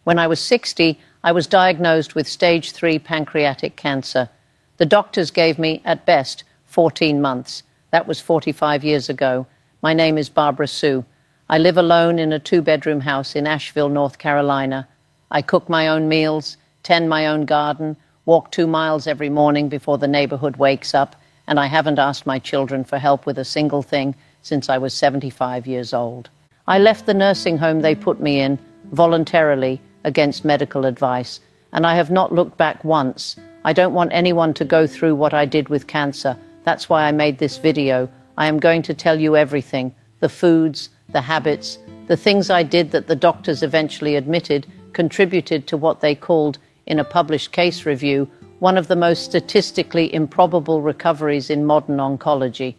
When I was 60, I was diagnosed with stage 3 pancreatic cancer. The doctors gave me, at best, 14 months. That was 45 years ago. My name is Barbara Sue. I live alone in a 2-bedroom house in Asheville, North Carolina. I cook my own meals, tend my own garden, walk 2 miles every morning before the neighborhood wakes up, and I haven't asked my children for help with a single thing since I was 75 years old. I left the nursing home they put me in voluntarily against medical advice, and I have not looked back once. I don't want anyone to go through what I did with cancer. That's why I made this video. I am going to tell you everything, the foods, the habits, the things I did that the doctors eventually admitted contributed to what they called, in a published case review, one of the most statistically improbable recoveries in modern oncology.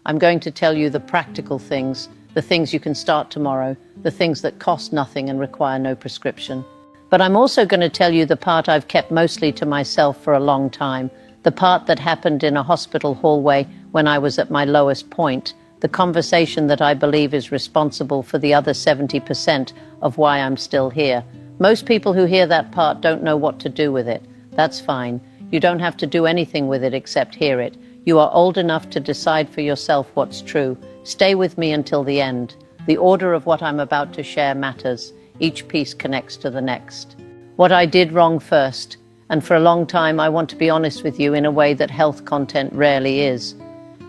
I'm going to tell you the practical things, the things you can start tomorrow, the things that cost nothing and require no prescription. But I'm also going to tell you the part I've kept mostly to myself for a long time, the part that happened in a hospital hallway when I was at my lowest point, the conversation that I believe is responsible for the other 70% of why I'm still here. Most people who hear that part don't know what to do with it. That's fine. You don't have to do anything with it except hear it. You are old enough to decide for yourself what's true. Stay with me until the end. The order of what I'm about to share matters. Each piece connects to the next. What I did wrong first, and for a long time I want to be honest with you in a way that health content rarely is.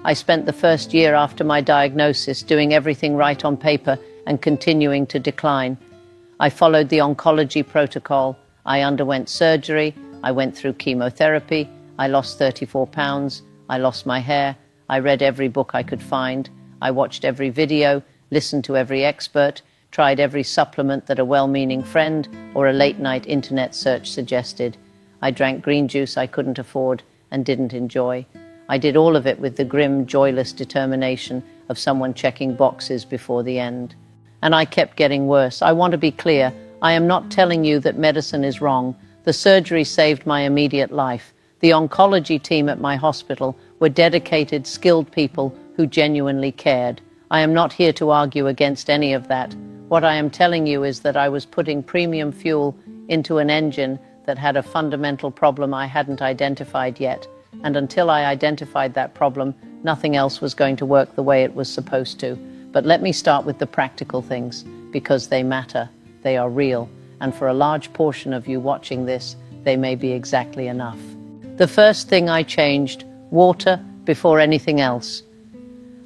I spent the first year after my diagnosis doing everything right on paper and continuing to decline. I followed the oncology protocol. I underwent surgery. I went through chemotherapy. I lost 34 pounds. I lost my hair. I read every book I could find. I watched every video, listened to every expert, tried every supplement that a well-meaning friend or a late-night internet search suggested. I drank green juice I couldn't afford and didn't enjoy. I did all of it with the grim, joyless determination of someone checking boxes before the end. And I kept getting worse. I want to be clear. I am not telling you that medicine is wrong. The surgery saved my immediate life. The oncology team at my hospital were dedicated, skilled people who genuinely cared. I am not here to argue against any of that. What I am telling you is that I was putting premium fuel into an engine that had a fundamental problem I hadn't identified yet. And until I identified that problem, nothing else was going to work the way it was supposed to. But let me start with the practical things, because they matter, they are real, and for a large portion of you watching this, they may be exactly enough. The first thing I changed, water before anything else.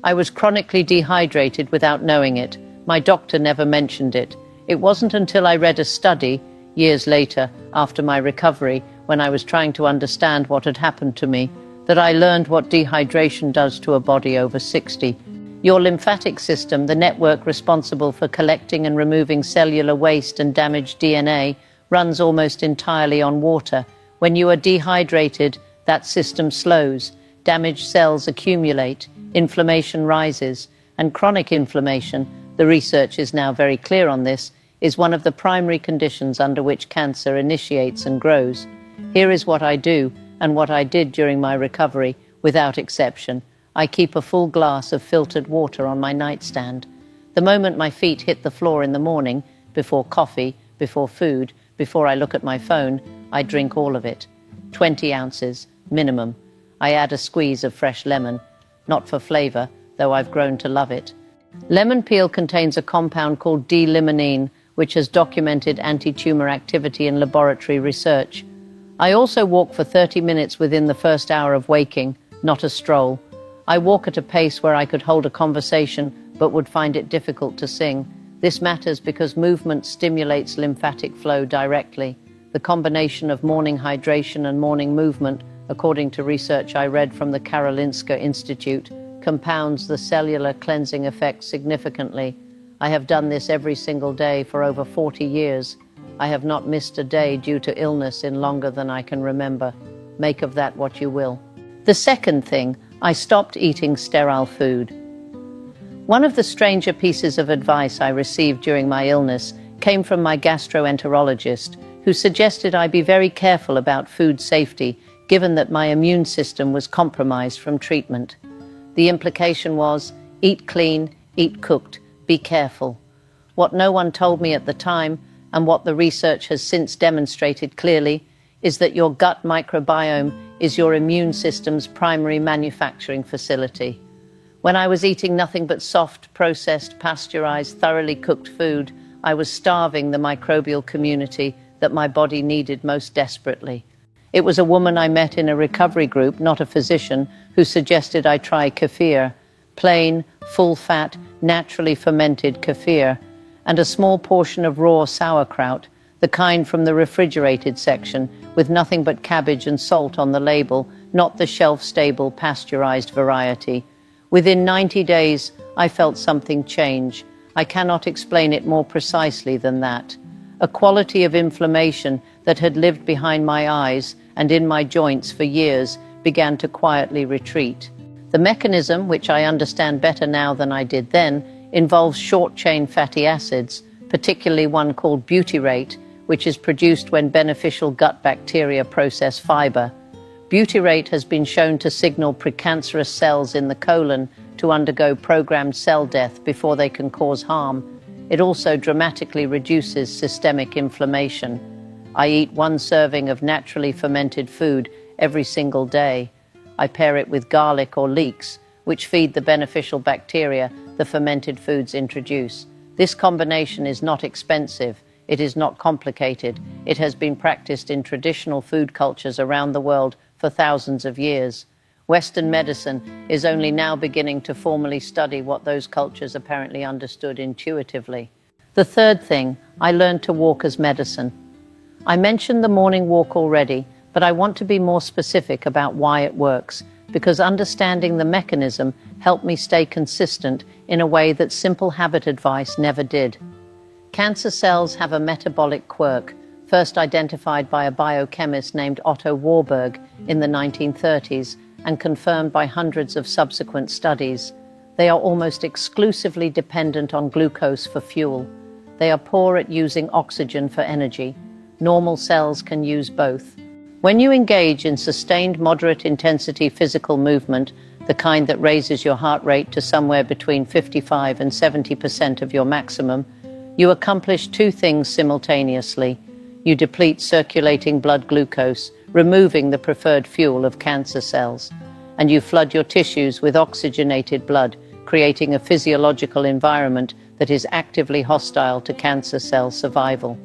I was chronically dehydrated without knowing it. My doctor never mentioned it. It wasn't until I read a study, years later, after my recovery, when I was trying to understand what had happened to me, that I learned what dehydration does to a body over 60. Your lymphatic system, the network responsible for collecting and removing cellular waste and damaged DNA, runs almost entirely on water. When you are dehydrated, that system slows. Damaged cells accumulate, inflammation rises, and chronic inflammation, the research is now very clear on this, is one of the primary conditions under which cancer initiates and grows. Here is what I do, and what I did during my recovery, without exception. I keep a full glass of filtered water on my nightstand. The moment my feet hit the floor in the morning, before coffee, before food, before I look at my phone, I drink all of it. 20 ounces, minimum. I add a squeeze of fresh lemon, not for flavor, though I've grown to love it. Lemon peel contains a compound called D-limonene, which has documented anti-tumor activity in laboratory research. I also walk for 30 minutes within the first hour of waking, not a stroll. I walk at a pace where I could hold a conversation but would find it difficult to sing. This matters because movement stimulates lymphatic flow directly. The combination of morning hydration and morning movement, according to research I read from the Karolinska Institute, compounds the cellular cleansing effect significantly. I have done this every single day for over 40 years. I have not missed a day due to illness in longer than I can remember. Make of that what you will. The second thing, I stopped eating sterile food. One of the stranger pieces of advice I received during my illness came from my gastroenterologist, who suggested I be very careful about food safety, given that my immune system was compromised from treatment. The implication was, eat clean, eat cooked, be careful. What no one told me at the time, and what the research has since demonstrated clearly, is that your gut microbiome is your immune system's primary manufacturing facility. When I was eating nothing but soft, processed, pasteurized, thoroughly cooked food, I was starving the microbial community that my body needed most desperately. It was a woman I met in a recovery group, not a physician, who suggested I try kefir, plain, full-fat, naturally fermented kefir, and a small portion of raw sauerkraut, the kind from the refrigerated section, with nothing but cabbage and salt on the label, not the shelf-stable pasteurized variety. Within 90 days, I felt something change. I cannot explain it more precisely than that. A quality of inflammation that had lived behind my eyes and in my joints for years began to quietly retreat. The mechanism, which I understand better now than I did then, involves short-chain fatty acids, particularly one called butyrate, which is produced when beneficial gut bacteria process fiber. Butyrate has been shown to signal precancerous cells in the colon to undergo programmed cell death before they can cause harm. It also dramatically reduces systemic inflammation. I eat one serving of naturally fermented food every single day. I pair it with garlic or leeks, which feed the beneficial bacteria the fermented foods introduce. This combination is not expensive. It is not complicated. It has been practiced in traditional food cultures around the world for thousands of years. Western medicine is only now beginning to formally study what those cultures apparently understood intuitively. The third thing, I learned to walk as medicine. I mentioned the morning walk already, but I want to be more specific about why it works, because understanding the mechanism helped me stay consistent in a way that simple habit advice never did. Cancer cells have a metabolic quirk, first identified by a biochemist named Otto Warburg in the 1930s and confirmed by hundreds of subsequent studies. They are almost exclusively dependent on glucose for fuel. They are poor at using oxygen for energy. Normal cells can use both. When you engage in sustained moderate intensity physical movement, the kind that raises your heart rate to somewhere between 55 and 70% of your maximum, you accomplish two things simultaneously. You deplete circulating blood glucose, removing the preferred fuel of cancer cells, and you flood your tissues with oxygenated blood, creating a physiological environment that is actively hostile to cancer cell survival.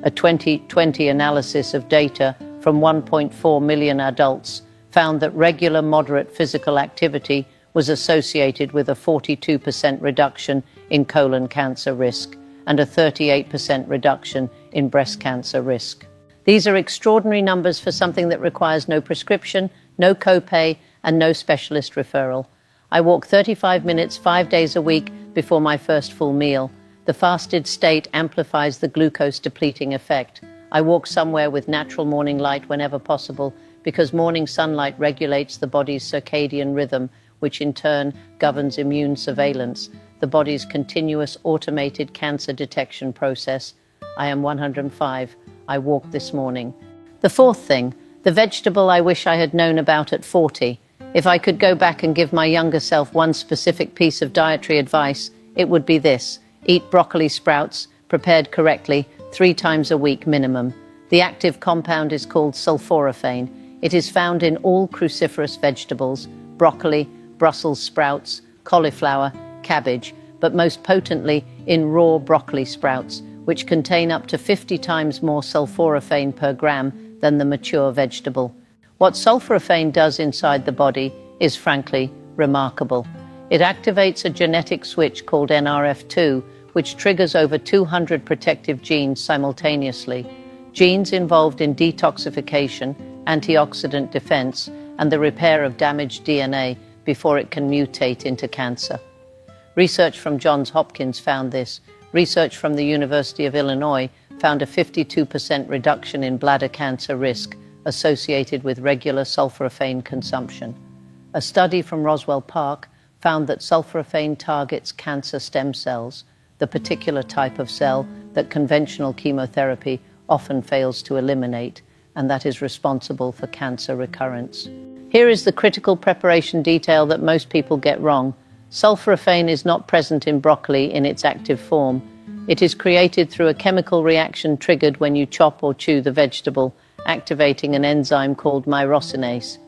A 2020 analysis of data from 1.4 million adults found that regular moderate physical activity was associated with a 42% reduction in colon cancer risk and a 38% reduction in breast cancer risk. These are extraordinary numbers for something that requires no prescription, no copay, and no specialist referral. I walk 35 minutes 5 days a week before my first full meal. The fasted state amplifies the glucose-depleting effect. I walk somewhere with natural morning light whenever possible because morning sunlight regulates the body's circadian rhythm, which in turn governs immune surveillance, the body's continuous automated cancer detection process. I am 105. I walked this morning. The fourth thing, the vegetable I wish I had known about at 40. If I could go back and give my younger self one specific piece of dietary advice, it would be this. Eat broccoli sprouts, prepared correctly, 3 times a week minimum. The active compound is called sulforaphane. It is found in all cruciferous vegetables, broccoli, Brussels sprouts, cauliflower, cabbage, but most potently in raw broccoli sprouts, which contain up to 50 times more sulforaphane per gram than the mature vegetable. What sulforaphane does inside the body is frankly remarkable. It activates a genetic switch called NRF2, which triggers over 200 protective genes simultaneously. Genes involved in detoxification, antioxidant defense, and the repair of damaged DNA before it can mutate into cancer. Research from Johns Hopkins found this. Research from the University of Illinois found a 52% reduction in bladder cancer risk associated with regular sulforaphane consumption. A study from Roswell Park found that sulforaphane targets cancer stem cells, the particular type of cell that conventional chemotherapy often fails to eliminate, and that is responsible for cancer recurrence. Here is the critical preparation detail that most people get wrong. Sulforaphane is not present in broccoli in its active form. It is created through a chemical reaction triggered when you chop or chew the vegetable, activating an enzyme called myrosinase.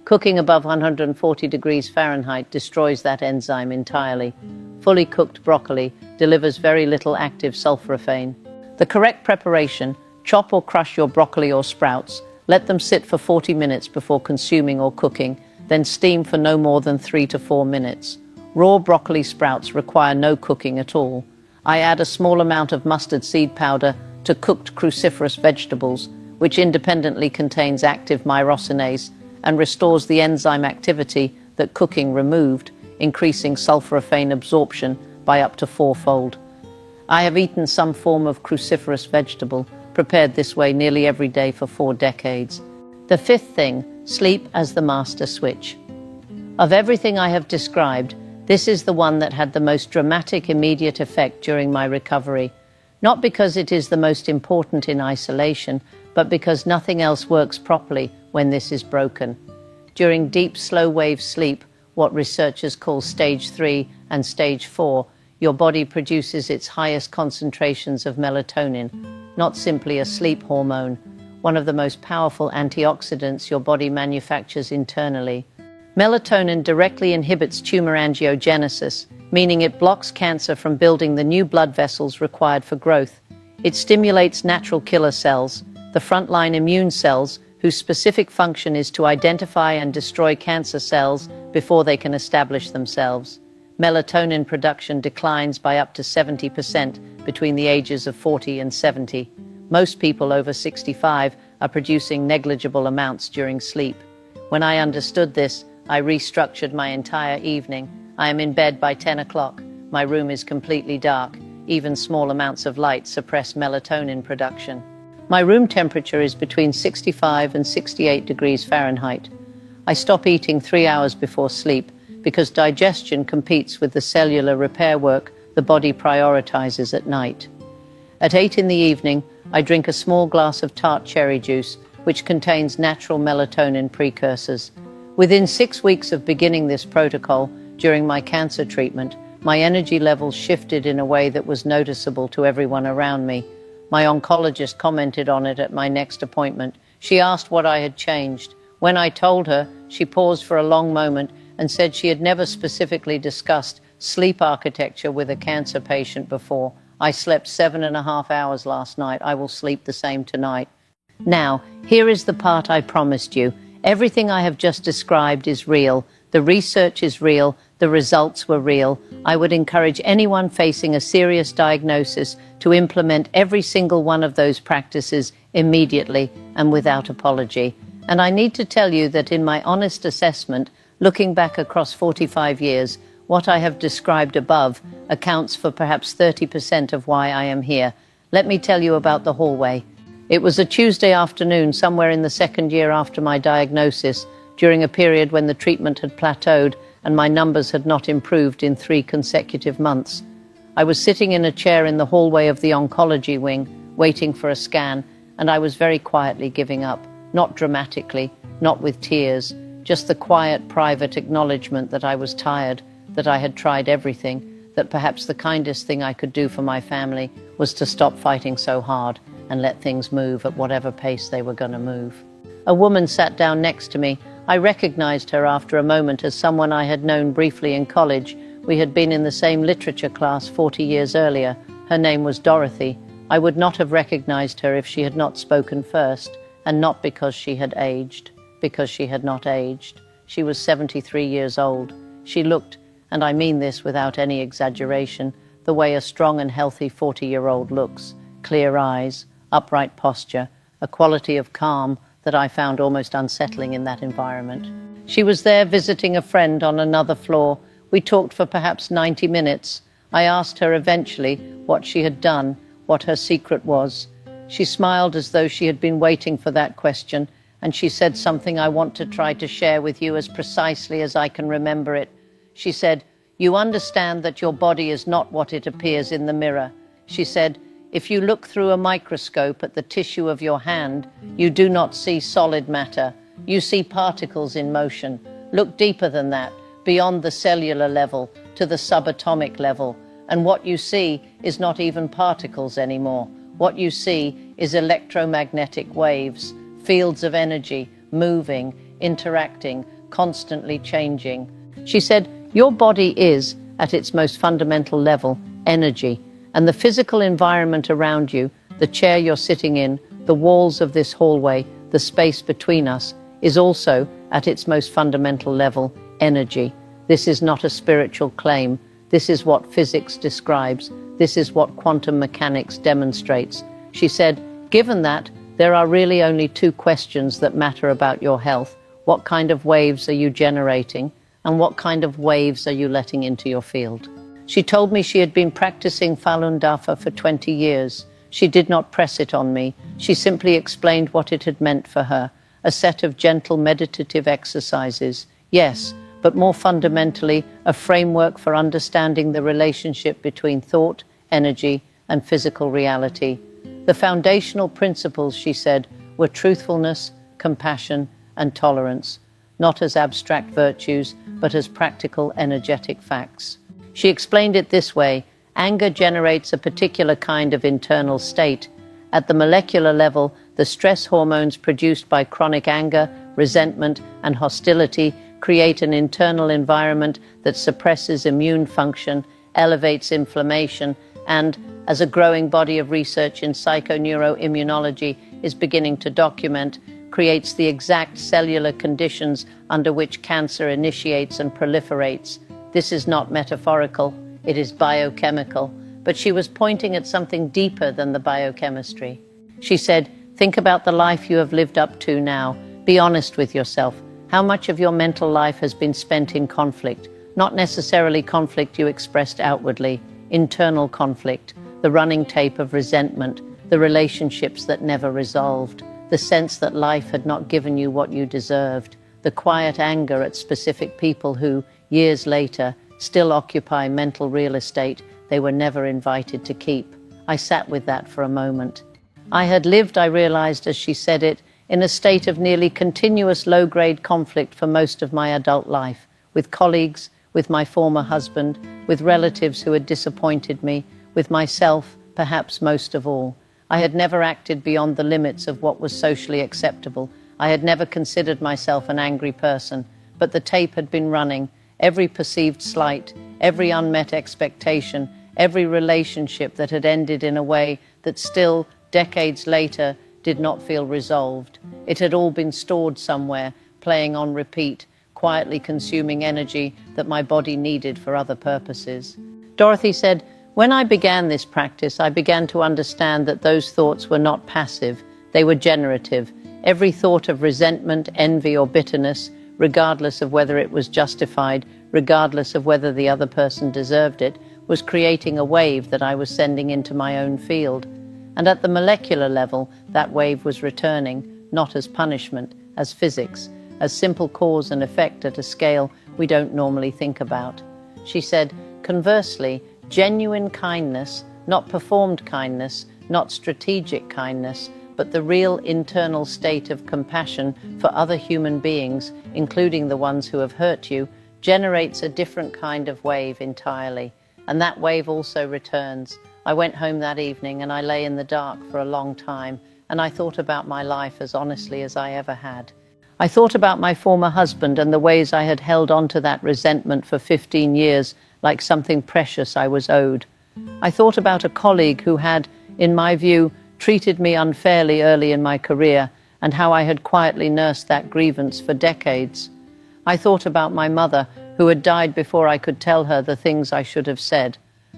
Cooking above 140 degrees Fahrenheit destroys that enzyme entirely. Fully cooked broccoli delivers very little active sulforaphane. The correct preparation: chop or crush your broccoli or sprouts, let them sit for 40 minutes before consuming or cooking, then steam for no more than 3 to 4 minutes. Raw broccoli sprouts require no cooking at all. I add a small amount of mustard seed powder to cooked cruciferous vegetables, which independently contains active myrosinase and restores the enzyme activity that cooking removed, increasing sulforaphane absorption by up to 4-fold. I have eaten some form of cruciferous vegetable, prepared this way nearly every day for 4 decades. The fifth thing: sleep as the master switch. Of everything I have described, this is the one that had the most dramatic immediate effect during my recovery. Not because it is the most important in isolation, but because nothing else works properly when this is broken. During deep, slow-wave sleep, what researchers call stage 3 and stage 4, your body produces its highest concentrations of melatonin, not simply a sleep hormone, one of the most powerful antioxidants your body manufactures internally. Melatonin directly inhibits tumor angiogenesis, meaning it blocks cancer from building the new blood vessels required for growth. It stimulates natural killer cells, the frontline immune cells, whose specific function is to identify and destroy cancer cells before they can establish themselves. Melatonin production declines by up to 70% between the ages of 40 and 70. Most people over 65 are producing negligible amounts during sleep. When I understood this, I restructured my entire evening. I am in bed by 10 o'clock. My room is completely dark. Even small amounts of light suppress melatonin production. My room temperature is between 65 and 68 degrees Fahrenheit. I stop eating 3 hours before sleep because digestion competes with the cellular repair work the body prioritizes at night. At 8 in the evening, I drink a small glass of tart cherry juice, which contains natural melatonin precursors. Within 6 weeks of beginning this protocol, during my cancer treatment, my energy levels shifted in a way that was noticeable to everyone around me. My oncologist commented on it at my next appointment. She asked what I had changed. When I told her, she paused for a long moment and said she had never specifically discussed sleep architecture with a cancer patient before. I slept 7.5 hours last night. I will sleep the same tonight. Now, here is the part I promised you. Everything I have just described is real. The research is real. The results were real. I would encourage anyone facing a serious diagnosis to implement every single one of those practices immediately and without apology. And I need to tell you that in my honest assessment, looking back across 45 years, what I have described above accounts for perhaps 30% of why I am here. Let me tell you about the hallway. It was a Tuesday afternoon, somewhere in the second year after my diagnosis, during a period when the treatment had plateaued and my numbers had not improved in 3 consecutive months. I was sitting in a chair in the hallway of the oncology wing, waiting for a scan, and I was very quietly giving up. Not dramatically, not with tears, just the quiet, private acknowledgement that I was tired, that I had tried everything, that perhaps the kindest thing I could do for my family was to stop fighting so hard and let things move at whatever pace they were going to move. A woman sat down next to me. I recognized her after a moment as someone I had known briefly in college. We had been in the same literature class 40 years earlier. Her name was Dorothy. I would not have recognized her if she had not spoken first, and not because she had aged, because she had not aged. She was 73 years old. She looked, and I mean this without any exaggeration, the way a strong and healthy 40-year-old looks. Clear eyes, upright posture, a quality of calm that I found almost unsettling in that environment. She was there visiting a friend on another floor. We talked for perhaps 90 minutes. I asked her eventually what she had done, what her secret was. She smiled as though she had been waiting for that question, and she said something I want to try to share with you as precisely as I can remember it. She said, "You understand that your body is not what it appears in the mirror." She said, "If you look through a microscope at the tissue of your hand, you do not see solid matter. You see particles in motion. Look deeper than that, beyond the cellular level, to the subatomic level. And what you see is not even particles anymore. What you see is electromagnetic waves, fields of energy, moving, interacting, constantly changing. She said, your body is, at its most fundamental level, energy. And the physical environment around you, the chair you're sitting in, the walls of this hallway, the space between us, is also, at its most fundamental level, energy. This is not a spiritual claim. This is what physics describes. This is what quantum mechanics demonstrates. She said, given that, there are really only two questions that matter about your health. What kind of waves are you generating? And what kind of waves are you letting into your field? She told me she had been practicing Falun Dafa for 20 years. She did not press it on me. She simply explained what it had meant for her. A set of gentle meditative exercises. Yes, but more fundamentally, a framework for understanding the relationship between thought, energy, and physical reality. The foundational principles, she said, were truthfulness, compassion, and tolerance, not as abstract virtues, but as practical, energetic facts. She explained it this way: anger generates a particular kind of internal state. At the molecular level, the stress hormones produced by chronic anger, resentment, and hostility create an internal environment that suppresses immune function, elevates inflammation, and, as a growing body of research in psychoneuroimmunology is beginning to document, creates the exact cellular conditions under which cancer initiates and proliferates. This is not metaphorical, it is biochemical. But she was pointing at something deeper than the biochemistry. She said, think about the life you have lived up to now. Be honest with yourself. How much of your mental life has been spent in conflict? Not necessarily conflict you expressed outwardly, internal conflict, the running tape of resentment, the relationships that never resolved, the sense that life had not given you what you deserved, the quiet anger at specific people who, years later, still occupy mental real estate they were never invited to keep. I sat with that for a moment. I had lived, I realized as she said it, in a state of nearly continuous low-grade conflict for most of my adult life, with colleagues, with my former husband, with relatives who had disappointed me, with myself, perhaps most of all. I had never acted beyond the limits of what was socially acceptable. I had never considered myself an angry person, but the tape had been running. Every perceived slight, every unmet expectation, every relationship that had ended in a way that still, decades later, did not feel resolved. It had all been stored somewhere, playing on repeat, quietly consuming energy that my body needed for other purposes. Dorothy said, when I began this practice, I began to understand that those thoughts were not passive, they were generative. Every thought of resentment, envy, or bitterness, regardless of whether it was justified, regardless of whether the other person deserved it, was creating a wave that I was sending into my own field. And at the molecular level, that wave was returning, not as punishment, as physics, as simple cause and effect at a scale we don't normally think about. She said, conversely, genuine kindness, not performed kindness, not strategic kindness, but the real internal state of compassion for other human beings, including the ones who have hurt you, generates a different kind of wave entirely. And that wave also returns. I went home that evening and I lay in the dark for a long time, and I thought about my life as honestly as I ever had. I thought about my former husband and the ways I had held on to that resentment for 15 years like something precious I was owed. I thought about a colleague who had, in my view, treated me unfairly early in my career, and how I had quietly nursed that grievance for decades. I thought about my mother, who had died before I could tell her the things I should have said.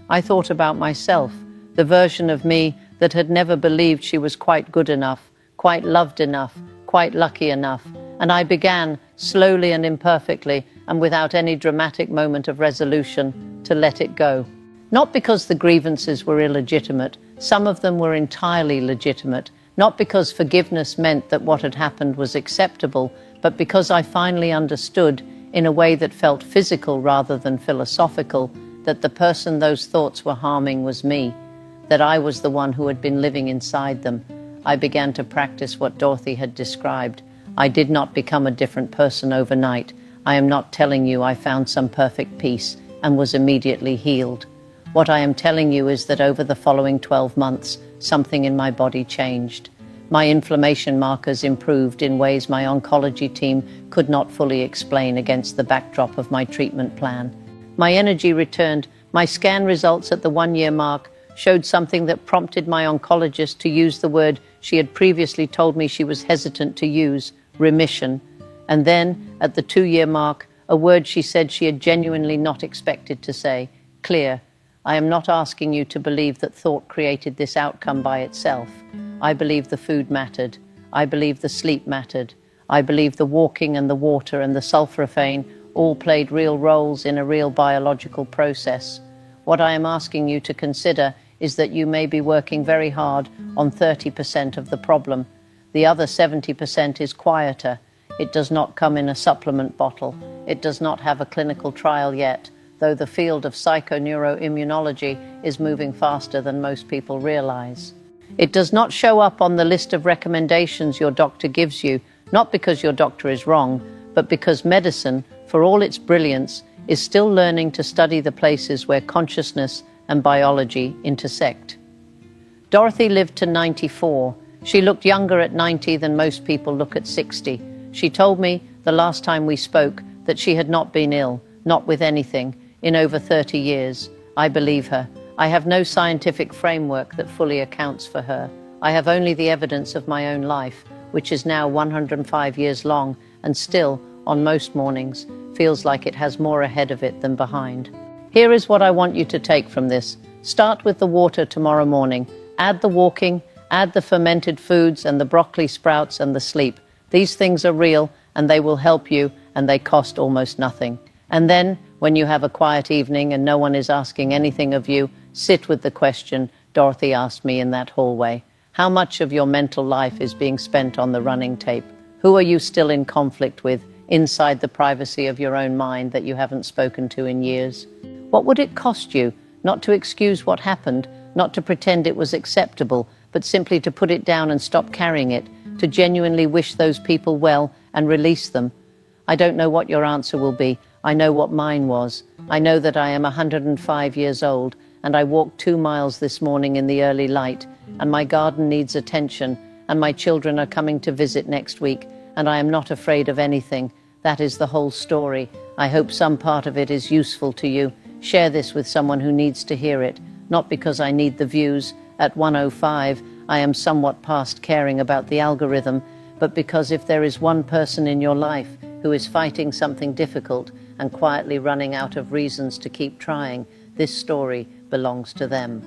I thought about myself, the version of me that had never believed she was quite good enough, quite loved enough, quite lucky enough. And I began, slowly and imperfectly, and without any dramatic moment of resolution, to let it go. Not because the grievances were illegitimate, some of them were entirely legitimate, not because forgiveness meant that what had happened was acceptable, but because I finally understood, in a way that felt physical rather than philosophical, that the person those thoughts were harming was me, that I was the one who had been living inside them. I began to practice what Dorothy had described. I did not become a different person overnight. I am not telling you I found some perfect peace and was immediately healed. What I am telling you is that over the following 12 months, something in my body changed. My inflammation markers improved in ways my oncology team could not fully explain against the backdrop of my treatment plan. My energy returned. My scan results at the 1-year mark showed something that prompted my oncologist to use the word she had previously told me she was hesitant to use, remission. And then, at the 2-year mark, a word she said she had genuinely not expected to say, clear. I am not asking you to believe that thought created this outcome by itself. I believe the food mattered. I believe the sleep mattered. I believe the walking and the water and the sulforaphane all played real roles in a real biological process. What I am asking you to consider is that you may be working very hard on 30% of the problem. The other 70% is quieter. It does not come in a supplement bottle. It does not have a clinical trial yet, though the field of psychoneuroimmunology is moving faster than most people realize. It does not show up on the list of recommendations your doctor gives you, not because your doctor is wrong, but because medicine, for all its brilliance, is still learning to study the places where consciousness and biology intersect. Dorothy lived to 94. She looked younger at 90 than most people look at 60. She told me the last time we spoke that she had not been ill, not with anything, in over 30 years. I believe her. I have no scientific framework that fully accounts for her. I have only the evidence of my own life, which is now 105 years long and still, on most mornings, feels like it has more ahead of it than behind. Here is what I want you to take from this. Start with the water tomorrow morning. Add the walking, add the fermented foods and the broccoli sprouts and the sleep. These things are real and they will help you and they cost almost nothing. And then, when you have a quiet evening and no one is asking anything of you, sit with the question Dorothy asked me in that hallway. How much of your mental life is being spent on the running tape? Who are you still in conflict with, inside the privacy of your own mind that you haven't spoken to in years? What would it cost you, not to excuse what happened, not to pretend it was acceptable, but simply to put it down and stop carrying it, to genuinely wish those people well and release them? I don't know what your answer will be. I know what mine was. I know that I am 105 years old, and I walked 2 miles this morning in the early light, and my garden needs attention, and my children are coming to visit next week, and I am not afraid of anything. That is the whole story. I hope some part of it is useful to you. Share this with someone who needs to hear it, not because I need the views. At 105, I am somewhat past caring about the algorithm, but because if there is one person in your life who is fighting something difficult and quietly running out of reasons to keep trying, this story belongs to them.